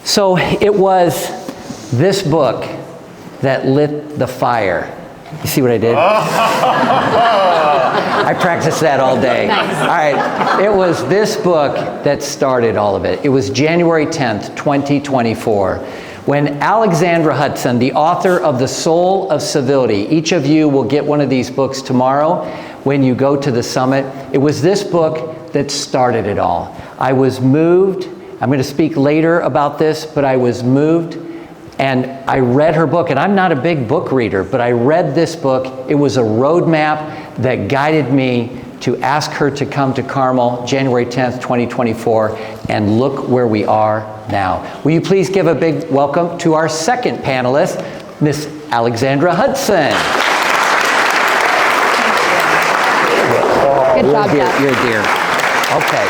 So it was this book that lit the fire. You see what I did? I practiced that all day. Nice. All right, it was this book that started all of it. It was January 10th, 2024, when Alexandra Hudson, the author of The Soul of Civility, each of you will get one of these books tomorrow when you go to the summit. It was this book that started it all. I was moved. I'm going to speak later about this, but I was moved and I read her book, and I'm not a big book reader, but I read this book. It was a roadmap that guided me to ask her to come to Carmel January 10th, 2024, and look where we are now. Will you please give a big welcome to our second panelist, Miss Alexandra Hudson. Good job, Jeff. You're a dear. Okay.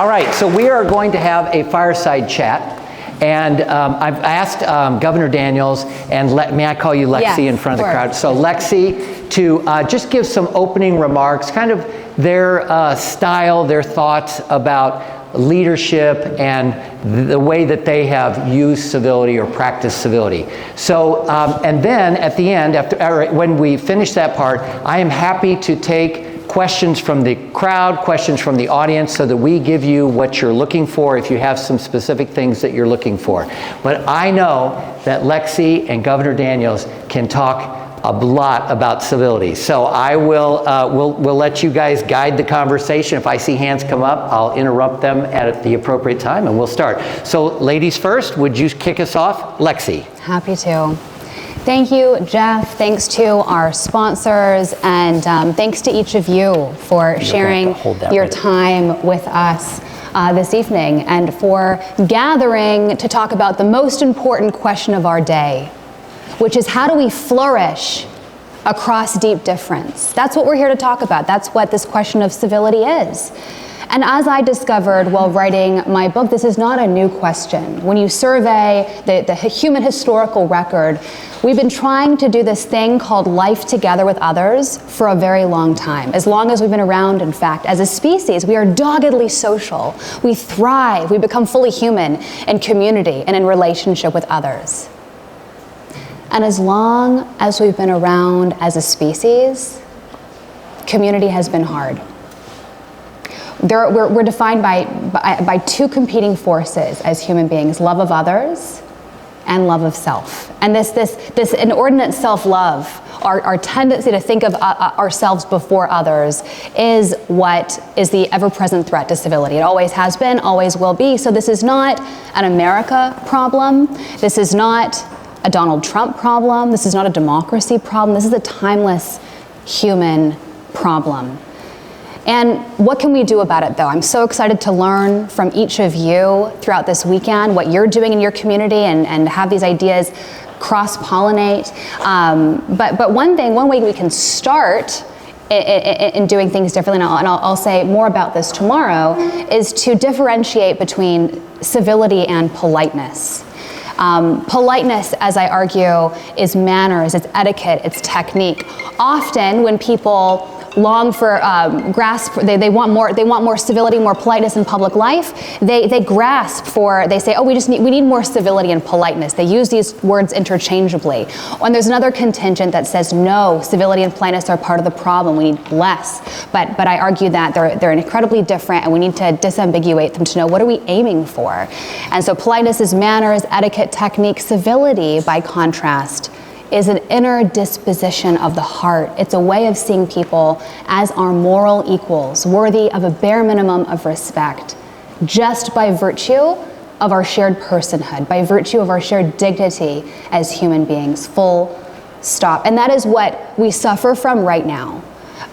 All right, so we are going to have a fireside chat. And I've asked Governor Daniels, and may I call you Lexi Yes, in front of the of crowd? course. So Lexi, to just give some opening remarks, kind of their style, their thoughts about leadership and the way that they have used civility or practiced civility. So, and then at the end, when we finish that part, I am happy to take questions from the crowd, questions from the audience, so that we give you what you're looking for if you have some specific things that you're looking for. But I know that Lexi and Governor Daniels can talk a lot about civility. So I will we'll let you guys guide the conversation. If I see hands come up, I'll interrupt them at the appropriate time and we'll start. So ladies first, would you kick us off? Lexi. Happy to. Thank you, Jeff. Thanks to our sponsors, and thanks to each of you for sharing your time with us this evening and for gathering to talk about the most important question of our day, which is how do we flourish across deep difference? That's what we're here to talk about. That's what this question of civility is. And as I discovered while writing my book, this is not a new question. When you survey the human historical record, we've been trying to do this thing called life together with others for a very long time. As long as we've been around, in fact, as a species, we are doggedly social. We thrive, we become fully human in community and in relationship with others. And as long as we've been around as a species, community has been hard. We're defined by two competing forces as human beings: love of others and love of self. And this inordinate self-love, our tendency to think of ourselves before others, is what is the ever-present threat to civility. It always has been, always will be. So this is not an America problem. This is not a Donald Trump problem. This is not a democracy problem. This is a timeless human problem. And what can we do about it, though? I'm so excited to learn from each of you throughout this weekend, what you're doing in your community, and have these ideas cross-pollinate. But one way we can start in doing things differently, and I'll say more about this tomorrow, is to differentiate between civility and politeness. Politeness, as I argue, is manners, it's etiquette, it's technique. Often when people long for they want more civility, more politeness in public life, they grasp for, they say, oh, we need more civility and politeness. They use these words interchangeably. And there's another contingent that says, no, civility and politeness are part of the problem. We need less. But I argue that they're incredibly different, and we need to disambiguate them to know, what are we aiming for? And so politeness is manners, etiquette, technique. Civility, by contrast, is an inner disposition of the heart. It's a way of seeing people as our moral equals, worthy of a bare minimum of respect, just by virtue of our shared personhood, by virtue of our shared dignity as human beings, full stop. And that is what we suffer from right now.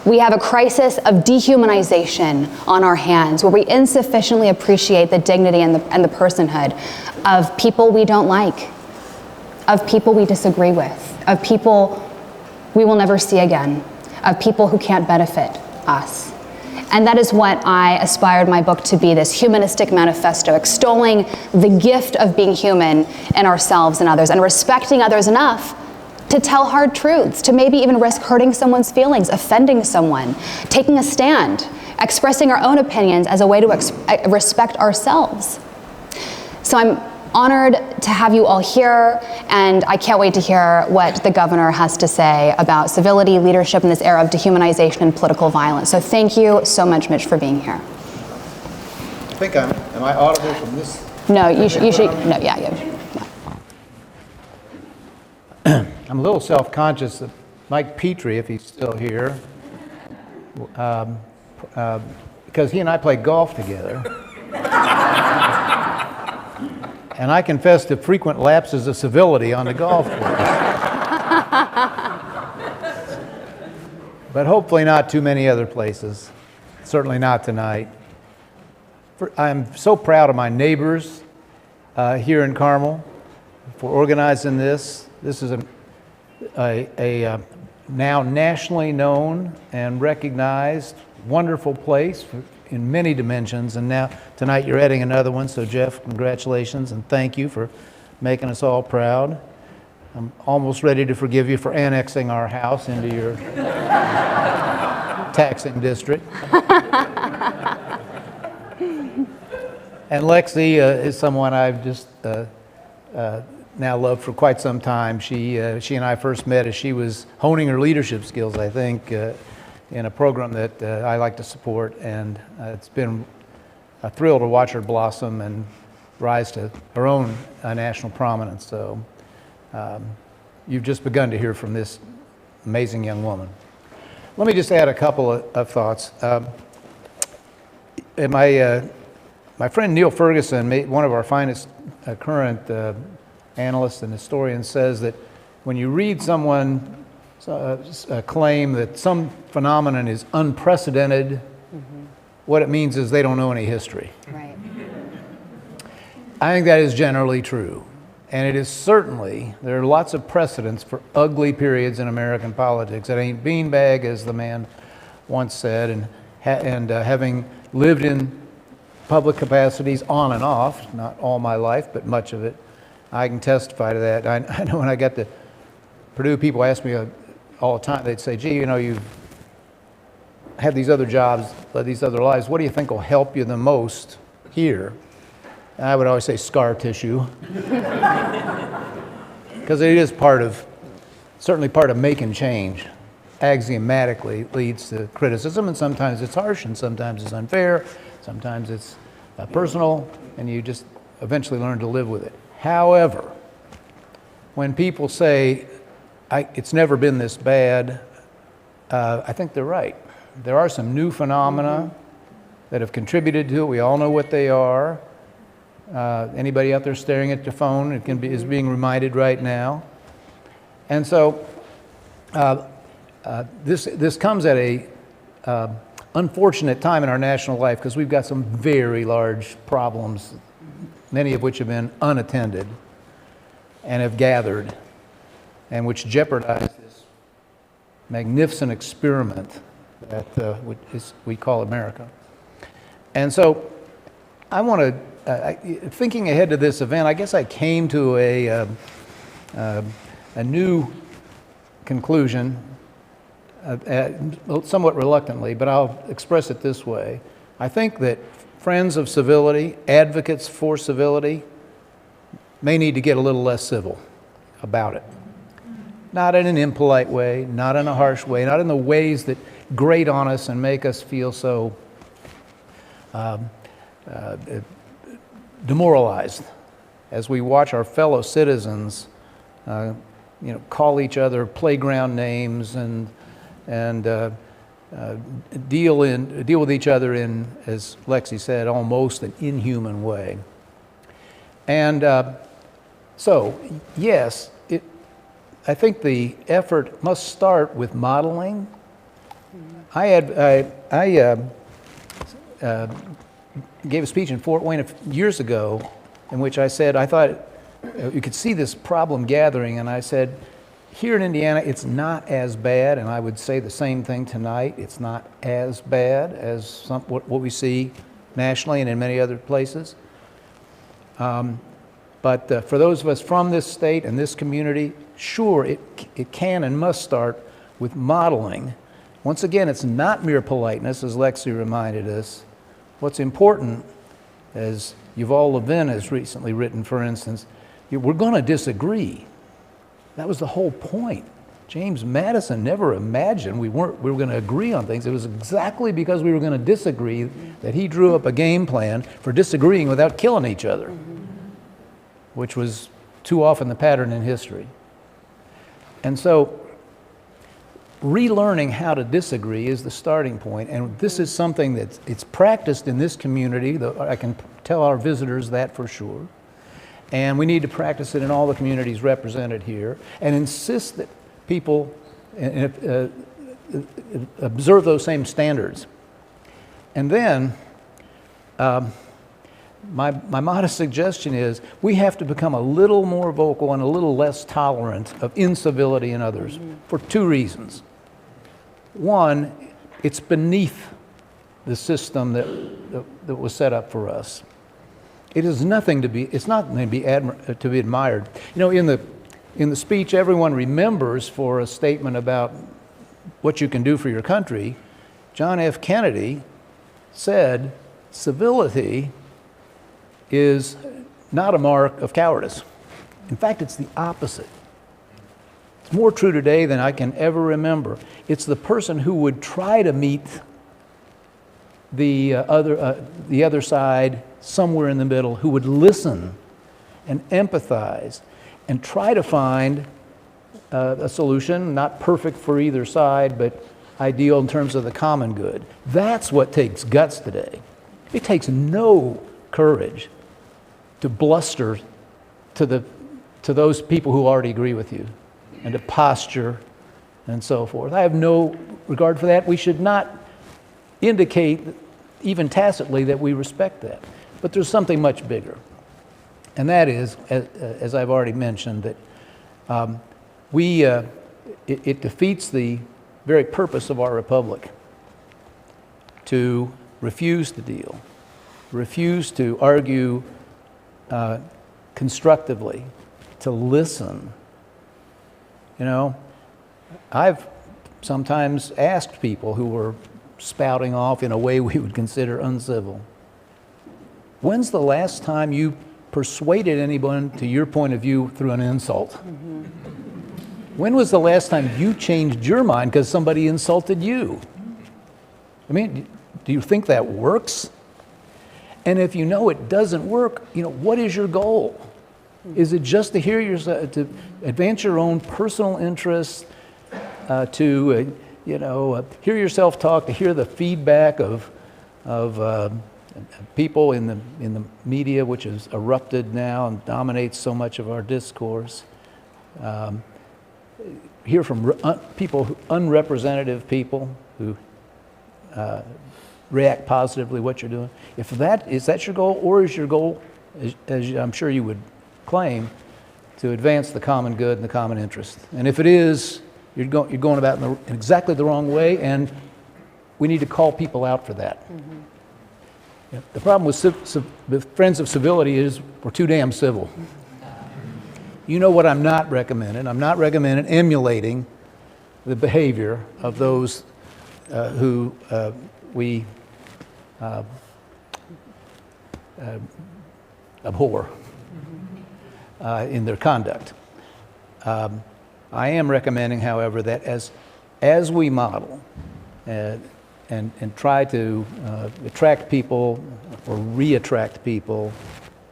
We have a crisis of dehumanization on our hands, where we insufficiently appreciate the dignity and the personhood of people we don't like, of people we disagree with, of people we will never see again, of people who can't benefit us. And that is what I aspired my book to be, this humanistic manifesto, extolling the gift of being human in ourselves and others, and respecting others enough to tell hard truths, to maybe even risk hurting someone's feelings, offending someone, taking a stand, expressing our own opinions as a way to respect ourselves. So I'm honored to have you all here, and I can't wait to hear what the governor has to say about civility, leadership in this era of dehumanization and political violence. So thank you so much, Mitch, for being here. I think am I audible from this? No, you should, no, yeah. I'm a little self-conscious that Mike Petrie, if he's still here, because he and I play golf together. And I confess to frequent lapses of civility on the golf course. But hopefully not too many other places. Certainly not tonight. I'm so proud of my neighbors here in Carmel for organizing this. This is a now nationally known and recognized wonderful place in many dimensions, and now tonight you're adding another one, so Jeff, congratulations and thank you for making us all proud. I'm almost ready to forgive you for annexing our house into your taxing district. And Lexi is someone I've just now loved for quite some time. She and I first met as she was honing her leadership skills, I think, in a program that I like to support, and it's been a thrill to watch her blossom and rise to her own national prominence. So you've just begun to hear from this amazing young woman. Let me just add a couple of thoughts. My friend Neil Ferguson, one of our finest current analysts and historians, says that when you read someone claim that some phenomenon is unprecedented, what it means is they don't know any history. Right. I think that is generally true. And it is certainly, there are lots of precedents for ugly periods in American politics. It ain't beanbag, as the man once said, and having lived in public capacities on and off, not all my life, but much of it, I can testify to that. I know when I got to Purdue, people ask me all the time, they'd say, gee, you know, you've had these other jobs, led these other lives, what do you think will help you the most here? And I would always say scar tissue. Because it is certainly part of making change. Axiomatically leads to criticism, and sometimes it's harsh, and sometimes it's unfair, sometimes it's personal, and you just eventually learn to live with it. However, when people say, it's never been this bad, I think they're right. There are some new phenomena that have contributed to it. We all know what they are. Anybody out there staring at your phone is being reminded right now. And so this comes at a unfortunate time in our national life, because we've got some very large problems, many of which have been unattended and have gathered, and which jeopardize this magnificent experiment that we call America. And so I want to, thinking ahead to this event, I guess I came to a new conclusion, somewhat reluctantly, but I'll express it this way. I think that friends of civility, advocates for civility, may need to get a little less civil about it. Not in an impolite way, not in a harsh way, not in the ways that grate on us and make us feel so demoralized as we watch our fellow citizens call each other playground names and deal with each other in, as Lexi said, almost an inhuman way. And so, yes, I think the effort must start with modeling. I gave a speech in Fort Wayne years ago in which I said, I thought you could see this problem gathering, and I said, here in Indiana, it's not as bad, and I would say the same thing tonight. It's not as bad as what we see nationally and in many other places. But for those of us from this state and this community, sure, it can and must start with modeling. Once again, it's not mere politeness, as Lexi reminded us. What's important, as Yuval Levin has recently written, for instance, we're going to disagree. That was the whole point. James Madison never imagined we were going to agree on things. It was exactly because we were going to disagree that he drew up a game plan for disagreeing without killing each other, which was too often the pattern in history. And so relearning how to disagree is the starting point, and this is something it's practiced in this community. I can tell our visitors that for sure. And we need to practice it in all the communities represented here and insist that people observe those same standards. And then my modest suggestion is we have to become a little more vocal and a little less tolerant of incivility in others for two reasons. One, it's beneath the system that was set up for us. It is nothing to be, it's not going to be admired. You know, in the speech everyone remembers for a statement about what you can do for your country, John F. Kennedy said, civility is not a mark of cowardice. In fact, it's the opposite. It's more true today than I can ever remember. It's the person who would try to meet the other side somewhere in the middle, who would listen and empathize and try to find a solution, not perfect for either side, but ideal in terms of the common good. That's what takes guts today. It takes no courage to bluster to those people who already agree with you and to posture and so forth. I have no regard for that. We should not indicate, even tacitly, that we respect that. But there's something much bigger. And that is, as I've already mentioned, that it defeats the very purpose of our republic to refuse to deal, refuse to argue constructively, to listen. You know, I've sometimes asked people who were spouting off in a way we would consider uncivil, when's the last time you persuaded anyone to your point of view through an insult? Mm-hmm. When was the last time you changed your mind because somebody insulted you? I mean, do you think that works? And if you know it doesn't work, you know, what is your goal? Is it just to hear yourself, to advance your own personal interests, to hear yourself talk, to hear the feedback of people in the media, which has erupted now and dominates so much of our discourse? Hear from people, unrepresentative people who react positively to what you're doing. Is that your goal, or is your goal, as I'm sure you would claim, to advance the common good and the common interest? And if it is, you're going about it in exactly the wrong way, and we need to call people out for that. Mm-hmm. Yeah. The problem with Friends of Civility is we're too damn civil. You know what I'm not recommending? I'm not recommending emulating the behavior of those who we abhor in their conduct. I am recommending, however, that as we model and try to attract people or re-attract people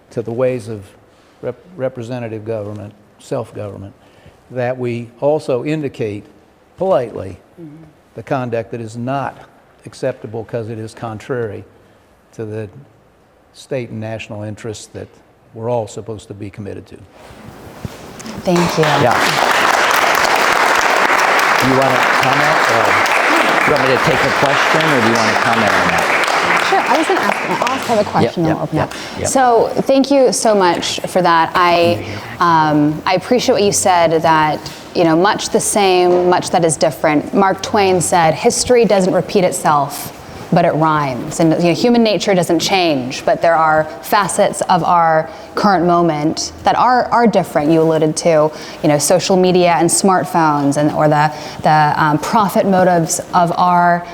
to the ways of representative government, self-government, that we also indicate politely the conduct that is not acceptable because it is contrary to the state and national interests that we're all supposed to be committed to. Thank you. Yeah. Do you want to comment, or do you want me to take a question, or do you want to comment on that? Sure, I was going to ask, I'll have a question and we'll open up. Yep. So thank you so much for that. I appreciate what you said, that, you know, much the same, much that is different. Mark Twain said, history doesn't repeat itself, but it rhymes. And human nature doesn't change, but there are facets of our current moment that are different. You alluded to, social media and smartphones, or the profit motives of our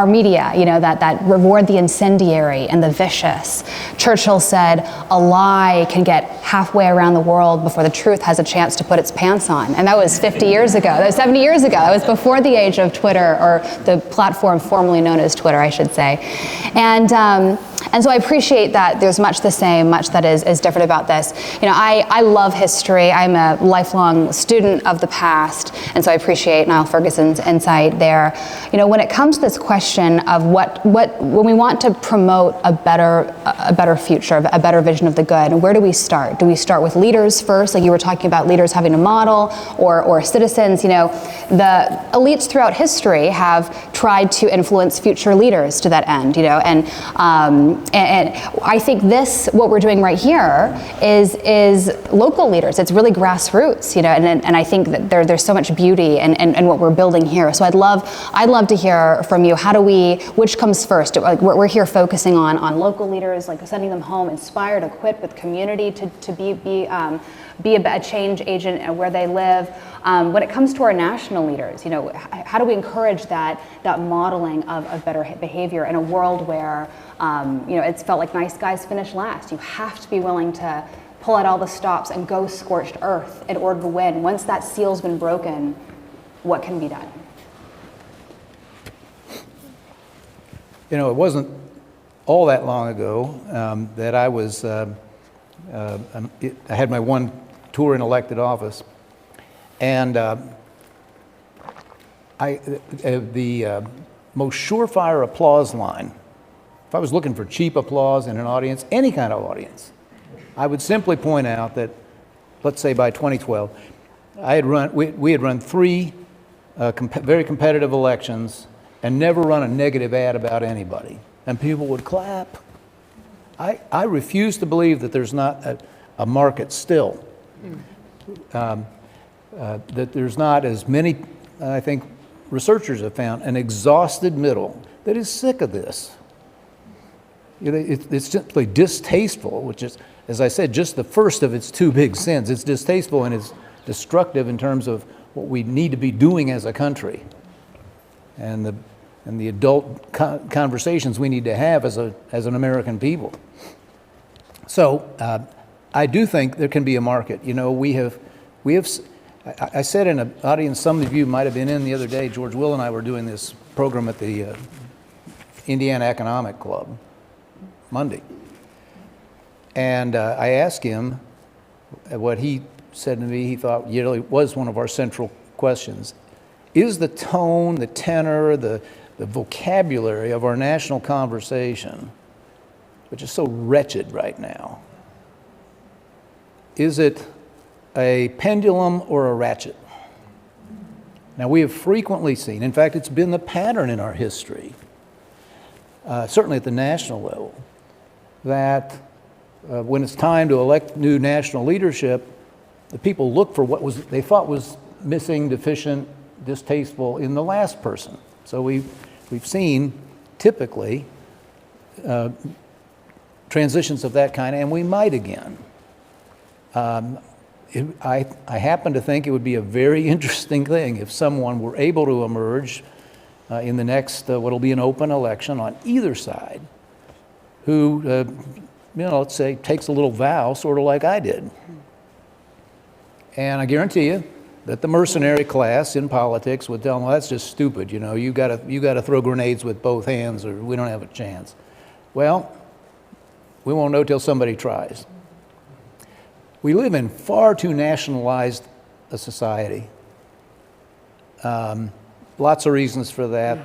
media. That reward the incendiary and the vicious. Churchill said, "A lie can get halfway around the world before the truth has a chance to put its pants on." And that was 50 years ago. That was 70 years ago. That was before the age of Twitter, or the platform formerly known as Twitter, I should say. And so I appreciate that there's much the same, much that is different about this. I love history. I'm a lifelong student of the past, and so I appreciate Niall Ferguson's insight there. When it comes to this question of when we want to promote a better future, a better vision of the good, where do we start? Do we start with leaders first, like you were talking about leaders having a model, or citizens? The elites throughout history have tried to influence future leaders to that end, and I think what we're doing right here is local leaders. It's really grassroots, and I think that there's so much beauty in what we're building here. So I'd love to hear from you. Which comes first? Like we're here focusing on local leaders, like sending them home inspired, equipped with community to be a change agent where they live. When it comes to our national leaders, how do we encourage that modeling of better behavior in a world where it's felt like nice guys finish last? You have to be willing to pull out all the stops and go scorched earth in order to win. Once that seal's been broken, what can be done? It wasn't all that long ago that I was, I had my one tour in elected office, and the most surefire applause line, if I was looking for cheap applause in an audience, any kind of audience, I would simply point out that, let's say by 2012, we had run 3 very competitive elections and never run a negative ad about anybody, and people would clap. I refuse to believe that there's not a market still, that there's not as many, I think researchers have found, an exhausted middle that is sick of this. It's simply distasteful, which is, as I said, just the first of its 2 big sins. It's distasteful and it's destructive in terms of what we need to be doing as a country, and the adult conversations we need to have as an American people. So I do think there can be a market. I said in an audience some of you might have been in the other day, George Will and I were doing this program at the Indiana Economic Club Monday. And I asked him what he said to me. He thought was one of our central questions. Is the tone, the tenor, the vocabulary of our national conversation, which is so wretched right now, is it a pendulum or a ratchet? Now, we have frequently seen, in fact, it's been the pattern in our history, certainly at the national level, that when it's time to elect new national leadership, the people look for what they thought was missing, deficient, distasteful in the last person. So we've seen typically transitions of that kind, and we might again. I happen to think it would be a very interesting thing if someone were able to emerge in the next, what'll be an open election on either side, who, let's say, takes a little vow, sort of like I did. And I guarantee you that the mercenary class in politics would tell them, well, that's just stupid, you gotta throw grenades with both hands or we don't have a chance. Well, we won't know till somebody tries. We live in far too nationalized a society. Lots of reasons for that,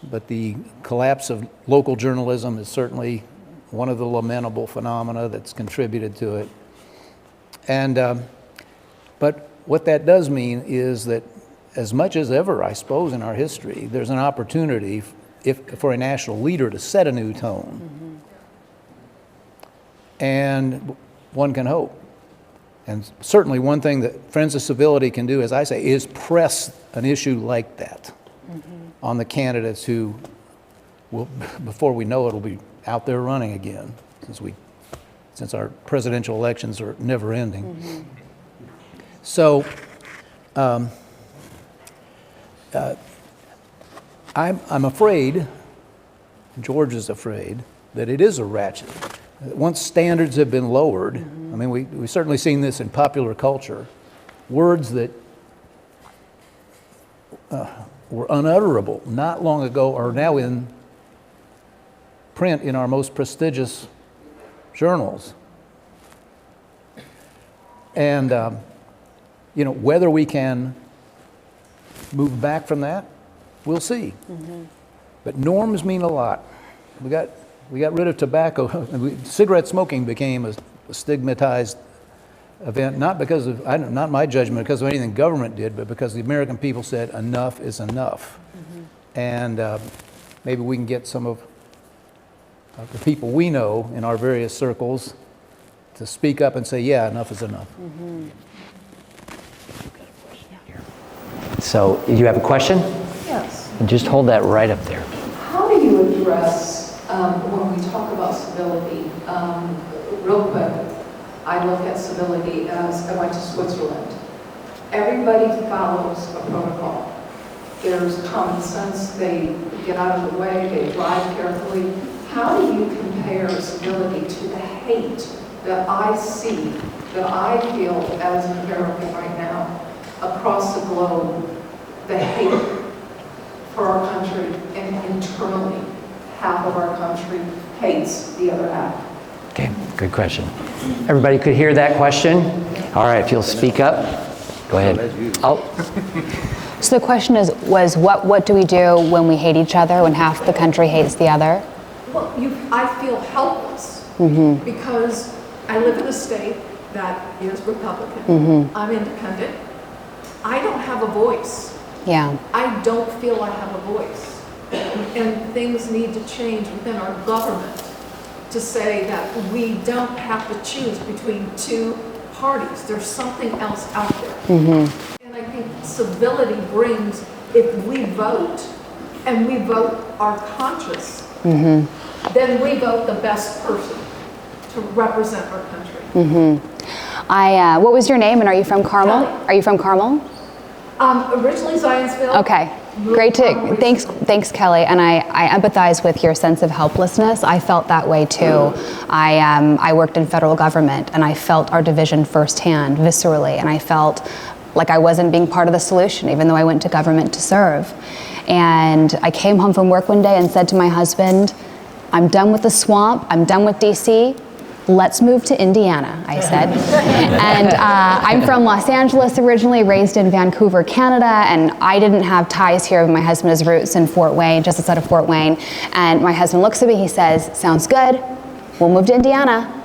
but the collapse of local journalism is certainly one of the lamentable phenomena that's contributed to it. And but what that does mean is that as much as ever, I suppose, in our history, there's an opportunity for a national leader to set a new tone. Mm-hmm. And one can hope. And certainly one thing that Friends of Civility can do, as I say, is press an issue like that on the candidates who before we know it, we'll be out there running again, since our presidential elections are never ending. Mm-hmm. So I'm afraid, George is afraid, that it is a ratchet. Once standards have been lowered, I mean, we've certainly seen this in popular culture, words that were unutterable not long ago are now in print in our most prestigious journals. And, whether we can move back from that, we'll see. Mm-hmm. But norms mean a lot. We got rid of tobacco. Cigarette smoking became a stigmatized event, not because of, not my judgment, because of anything government did, but because the American people said enough is enough. Mm-hmm. And maybe we can get some of the people we know in our various circles to speak up and say, yeah, enough is enough. Mm-hmm. So, you have a question? Yes. And just hold that right up there. How do you address, when we talk about civility, real quick, I look at civility as I went to Switzerland. Everybody follows a protocol. There's common sense, they get out of the way, they drive carefully. How do you compare civility to the hate that I see, that I feel as an American right now, across the globe, the hate for our country, and internally, half of our country hates the other half? Okay, good question. Everybody could hear that question? All right, if you'll speak up, go ahead. So the question was what do we do when we hate each other, when half the country hates the other? Well, I feel helpless because I live in a state that is Republican. I'm independent. I don't have a voice. Yeah. I don't feel I have a voice. And things need to change within our government to say that we don't have to choose between two parties. There's something else out there. And I think civility brings, if we vote, and we vote our conscience, then we vote the best person to represent our country. What was your name, and are you from Carmel? Kelly. Are you from Carmel? Originally Zionsville. Okay. Great to, thanks Kelly, and I empathize with your sense of helplessness. I felt that way too. I worked in federal government, and I felt our division firsthand, viscerally, and I felt like I wasn't being part of the solution, even though I went to government to serve. And I came home from work one day and said to my husband, I'm done with the swamp, I'm done with DC, let's move to Indiana, I said. And I'm from Los Angeles originally, raised in Vancouver, Canada, and I didn't have ties here. My husband has roots in Fort Wayne, just outside of Fort Wayne. And my husband looks at me, he says, sounds good, we'll move to Indiana.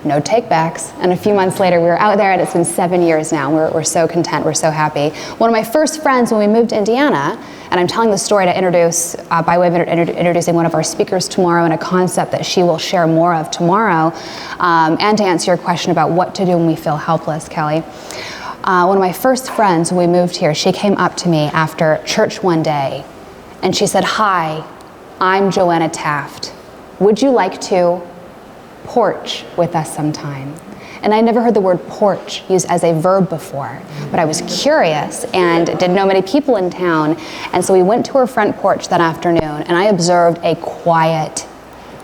No takebacks. And a few months later, we were out there, and it's been 7 years now. We're so content, we're so happy. One of my first friends when we moved to Indiana, and I'm telling the story to introduce, by way of introducing one of our speakers tomorrow, and a concept that she will share more of tomorrow, and to answer your question about what to do when we feel helpless, Kelly. One of my first friends when we moved here, she came up to me after church one day, and she said, hi, I'm Joanna Taft. Would you like to porch with us sometime? And I never heard the word porch used as a verb before, but I was curious and didn't know many people in town. And so we went to her front porch that afternoon, and I observed a quiet,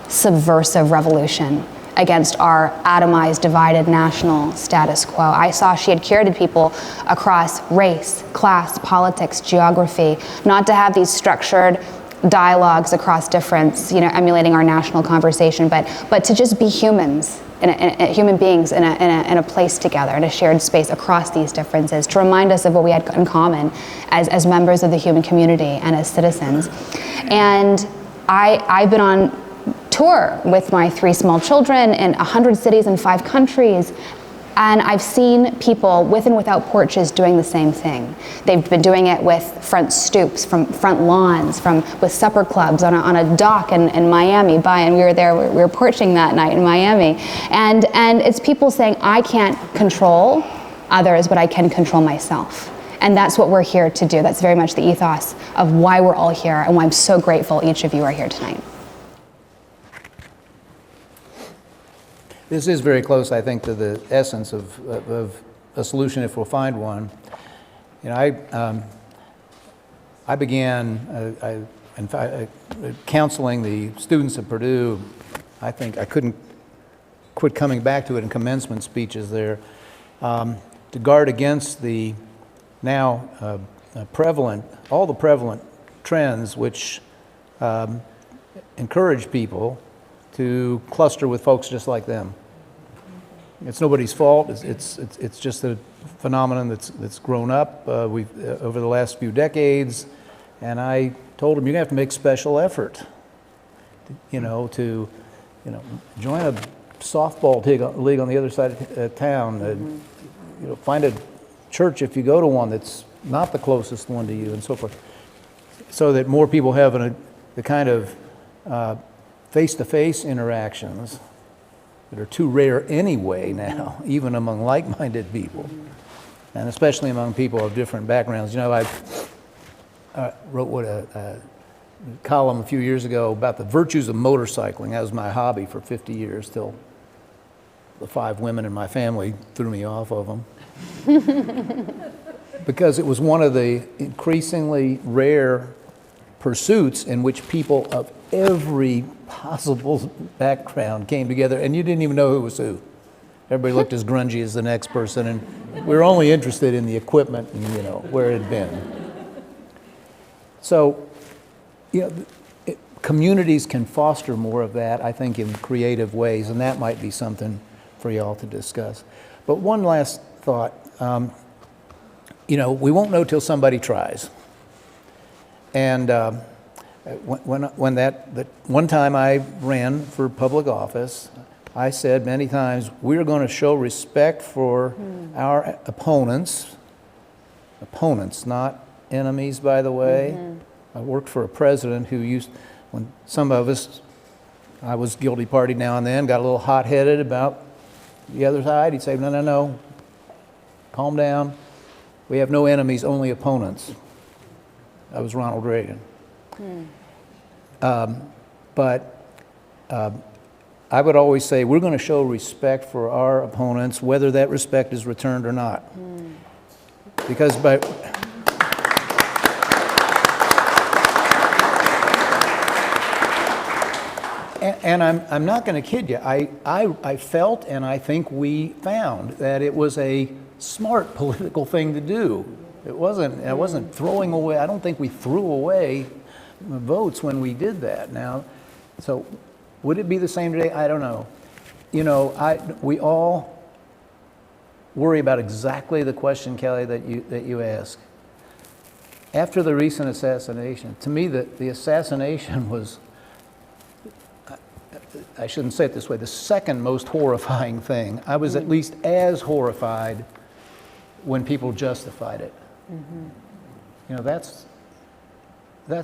subversive revolution against our atomized, divided national status quo. I saw she had curated people across race, class, politics, geography, not to have these structured dialogues across difference, emulating our national conversation, but to just be humans, human beings in a place together, in a shared space across these differences, to remind us of what we had in common as members of the human community and as citizens. And I've been on tour with my 3 small children in 100 cities in 5 countries. And I've seen people with and without porches doing the same thing. They've been doing it with front stoops, from front lawns, with supper clubs on a dock in Miami. And we were there, we were porching that night in Miami. And it's people saying, I can't control others, but I can control myself. And that's what we're here to do. That's very much the ethos of why we're all here and why I'm so grateful each of you are here tonight. This is very close, I think, to the essence of a solution if we'll find one. You know, I began counseling the students at Purdue. I think I couldn't quit coming back to it in commencement speeches there, to guard against the now all the prevalent trends which encourage people to cluster with folks just like them. It's nobody's fault. It's just a phenomenon that's grown up over the last few decades. And I told them, you're gonna have to make special effort, to join a softball league on the other side of town. Find a church if you go to one that's not the closest one to you, and so forth, so that more people have the kind of face-to-face interactions that are too rare anyway now, even among like-minded people, and especially among people of different backgrounds. I wrote a column a few years ago about the virtues of motorcycling. That was my hobby for 50 years, till the 5 women in my family threw me off of them. Because it was one of the increasingly rare pursuits in which people of every possible background came together, and you didn't even know who was who. Everybody looked as grungy as the next person, and we were only interested in the equipment and where it had been. So, communities can foster more of that, I think, in creative ways, and that might be something for y'all to discuss. But one last thought. We won't know till somebody tries. And when that one time I ran for public office, I said many times, we're going to show respect for our opponents, not enemies, by the way. I worked for a president who when some of us, I was guilty party now and then, got a little hot-headed about the other side, he'd say, no, calm down. We have no enemies, only opponents. That was Ronald Reagan. But I would always say, we're going to show respect for our opponents, whether that respect is returned or not. Because and I'm not going to kid you, I felt, and I think we found, that it was a smart political thing to do. I wasn't throwing away, I don't think we threw away votes when we did that. Now, so would it be the same today? I don't know. We all worry about exactly the question, Kelly, that you ask. After the recent assassination, to me, the assassination was, I shouldn't say it this way, the second most horrifying thing. I was at least as horrified when people justified it. That's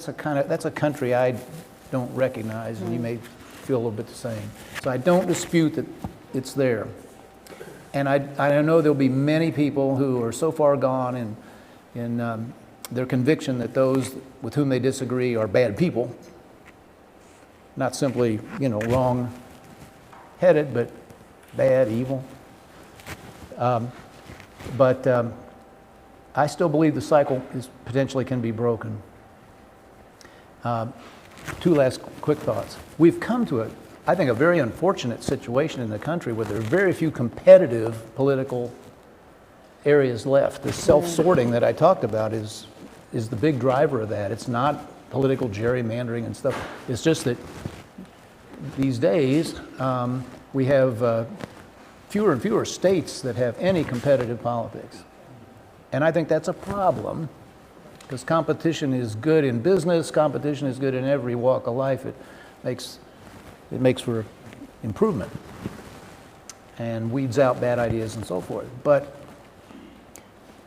a country I don't recognize, and you may feel a little bit the same. So I don't dispute that it's there. And I know there'll be many people who are so far gone in their conviction that those with whom they disagree are bad people. Not simply, wrong-headed, but bad, evil. But I still believe the cycle potentially can be broken. 2 last quick thoughts. We've come to I think, a very unfortunate situation in the country where there are very few competitive political areas left. The self-sorting that I talked about is the big driver of that. It's not political gerrymandering and stuff. It's just that these days we have fewer and fewer states that have any competitive politics. And I think that's a problem, because competition is good in business, competition is good in every walk of life. It makes for improvement and weeds out bad ideas and so forth. But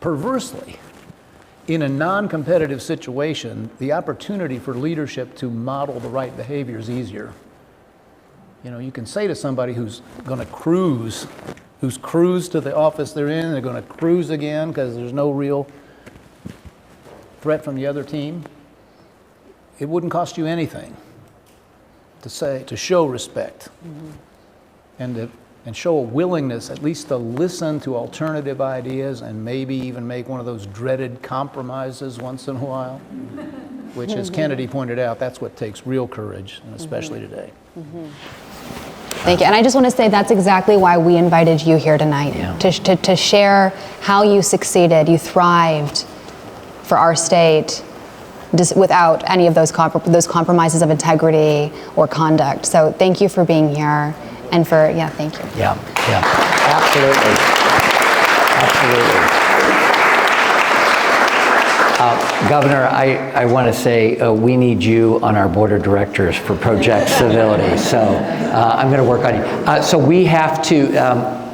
perversely, in a non-competitive situation, the opportunity for leadership to model the right behavior is easier. You can say to somebody who's going to cruised to the office they're in, they're going to cruise again because there's no real threat from the other team, it wouldn't cost you anything to show respect and show a willingness at least to listen to alternative ideas and maybe even make one of those dreaded compromises once in a while, which, as Kennedy pointed out, that's what takes real courage, and especially today. Thank you. And I just want to say that's exactly why we invited you here tonight, to share how you succeeded, you thrived for our state without any of those compromises of integrity or conduct. So thank you for being here and for, thank you. Yeah, absolutely. Governor, I want to say we need you on our board of directors for Project Civility. So I'm going to work on you. So we have to,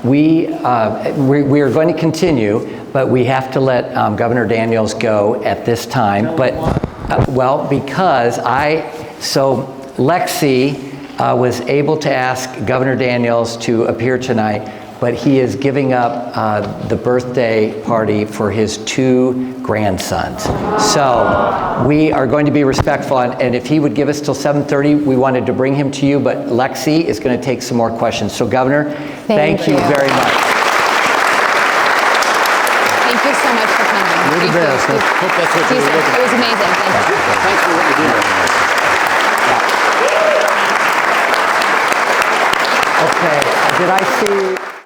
we are going to continue, but we have to let Governor Daniels go at this time. But, well, because Lexi was able to ask Governor Daniels to appear tonight, but he is giving up the birthday party for his 2 grandsons. So we are going to be respectful, and if he would give us till 7:30, we wanted to bring him to you, but Lexi is going to take some more questions. So Governor, thank you very much. Thank you so much for coming. You're the best. I hope that's what you were looking It was amazing. Thank you. Thanks for what you do. Okay, did I see?